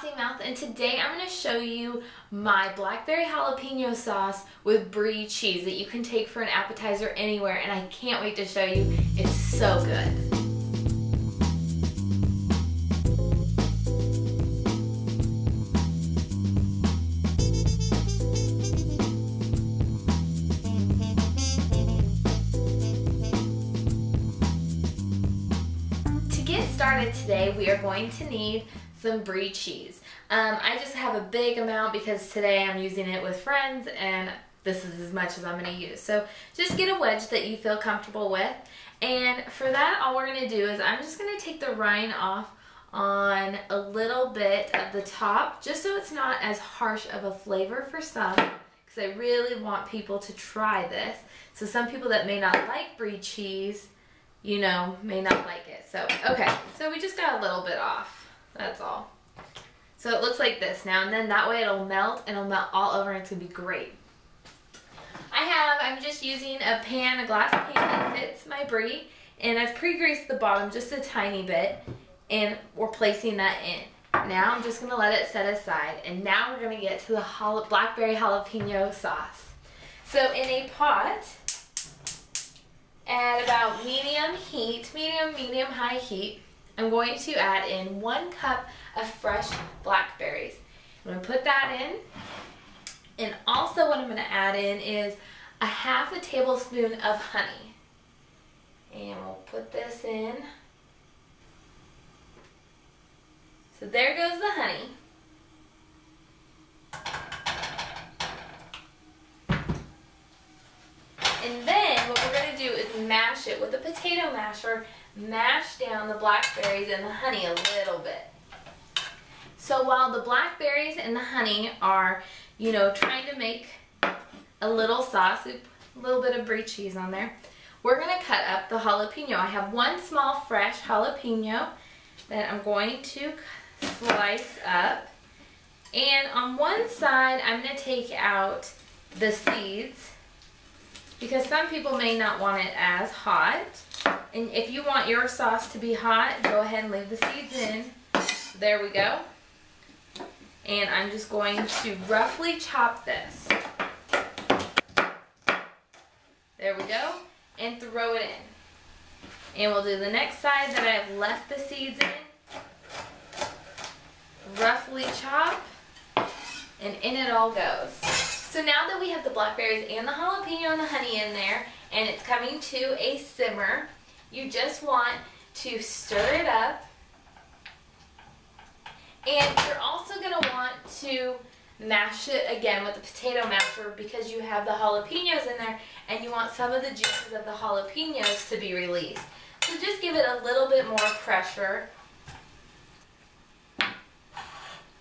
Saucy Mouth, and today I'm going to show you my Blackberry Jalapeno sauce with Brie cheese that you can take for an appetizer anywhere, and I can't wait to show you. It's so good. To get started today, we are going to need some Brie cheese. I just have a big amount because today I'm using it with friends and this is as much as I'm going to use. So just get a wedge that you feel comfortable with. And for that, all we're going to do is I'm just going to take the rind off on a little bit of the top just so it's not as harsh of a flavor for some, because I really want people to try this. So some people that may not like Brie cheese, you know, may not like it. So, okay, so we just got a little bit off. That's all. So it looks like this now, and then that way it'll melt, and it'll melt all over, and it's gonna be great. I'm just using a pan, a glass pan that fits my Brie, and I've pre-greased the bottom just a tiny bit, and we're placing that in. Now I'm just gonna let it set aside, and now we're gonna get to the Blackberry Jalapeno sauce. So in a pot, at about medium high heat, I'm going to add in 1 cup of fresh blackberries. I'm going to put that in, and also what I'm going to add in is a half a tablespoon of honey. And we'll put this in. So there goes the honey. And then what we're going to do is mash it with a potato masher, mash down the blackberries and the honey a little bit. So while the blackberries and the honey are, you know, trying to make a little sauce, a little bit of Brie cheese on there, we're going to cut up the jalapeno. I have 1 small fresh jalapeno that I'm going to slice up. And on one side, I'm going to take out the seeds, because some people may not want it as hot. And if you want your sauce to be hot, go ahead and leave the seeds in. There we go. And I'm just going to roughly chop this. There we go. And throw it in. And we'll do the next side that I've left the seeds in. Roughly chop. And in it all goes. So now that we have the blackberries and the jalapeno and the honey in there, and it's coming to a simmer, you just want to stir it up. And you're also going to want to mash it again with the potato masher, because you have the jalapenos in there and you want some of the juices of the jalapenos to be released. So just give it a little bit more pressure.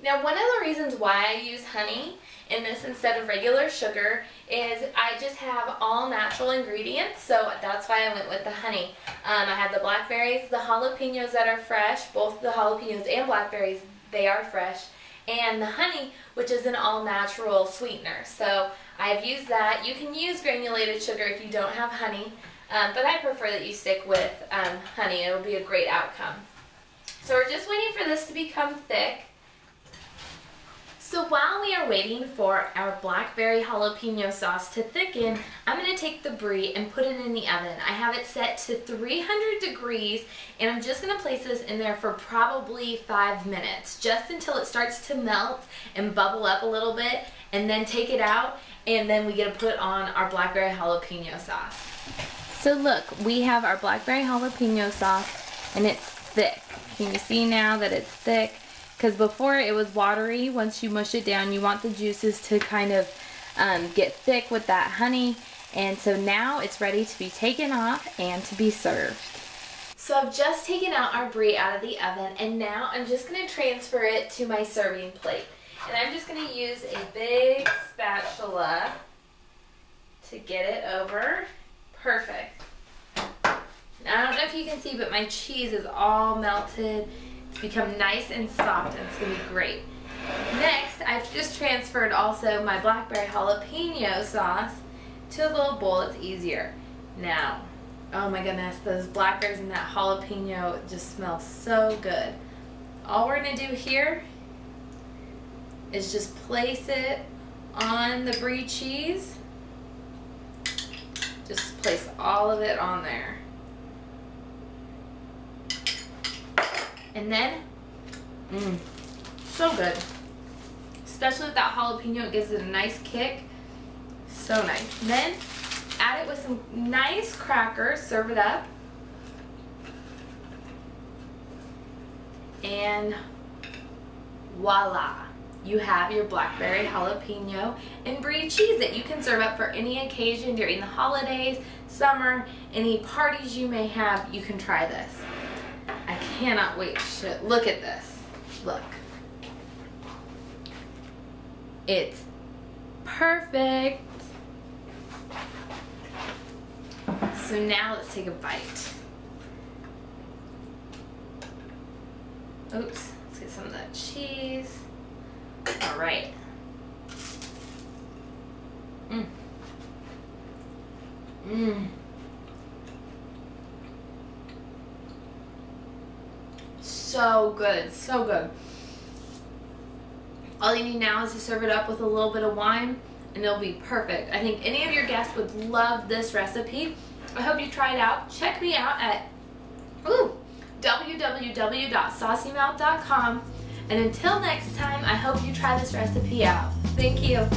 Now, one of the reasons why I use honey in this instead of regular sugar is I just have all natural ingredients, so that's why I went with the honey. I have the blackberries, the jalapenos that are fresh, both the jalapenos and blackberries, they are fresh, and the honey, which is an all natural sweetener. So I've used that. You can use granulated sugar if you don't have honey, but I prefer that you stick with honey. It'll be a great outcome. So we're just waiting for this to become thick. So while we are waiting for our Blackberry Jalapeno sauce to thicken, I'm going to take the Brie and put it in the oven. I have it set to 300 degrees, and I'm just going to place this in there for probably 5 minutes, just until it starts to melt and bubble up a little bit, and then take it out, and then we get to put on our Blackberry Jalapeno sauce. So look, we have our Blackberry Jalapeno sauce, and it's thick. Can you see now that it's thick? Because before it was watery. Once you mush it down, you want the juices to kind of get thick with that honey. And so now it's ready to be taken off and to be served. So I've just taken out our Brie out of the oven, and now I'm just going to transfer it to my serving plate. And I'm just going to use a big spatula to get it over. Perfect. Now, I don't know if you can see, but my cheese is all melted. It's become nice and soft, and it's going to be great. Next, I've just transferred also my Blackberry Jalapeno sauce to a little bowl. It's easier. Now, oh my goodness, those blackberries and that jalapeno just smell so good. All we're going to do here is just place it on the Brie cheese. Just place all of it on there. And then, so good. Especially with that jalapeno, it gives it a nice kick. So nice. And then add it with some nice crackers, serve it up. And voila, you have your Blackberry Jalapeno and Brie cheese that you can serve up for any occasion during the holidays, summer, any parties you may have. You can try this. I cannot wait to look at this. Look. It's perfect. So now let's take a bite. Oops, let's get some of that cheese. All right. So good, so good. All you need now is to serve it up with a little bit of wine and it'll be perfect. I think any of your guests would love this recipe. I hope you try it out. Check me out at www.saucymouth.com. And until next time, I hope you try this recipe out. Thank you.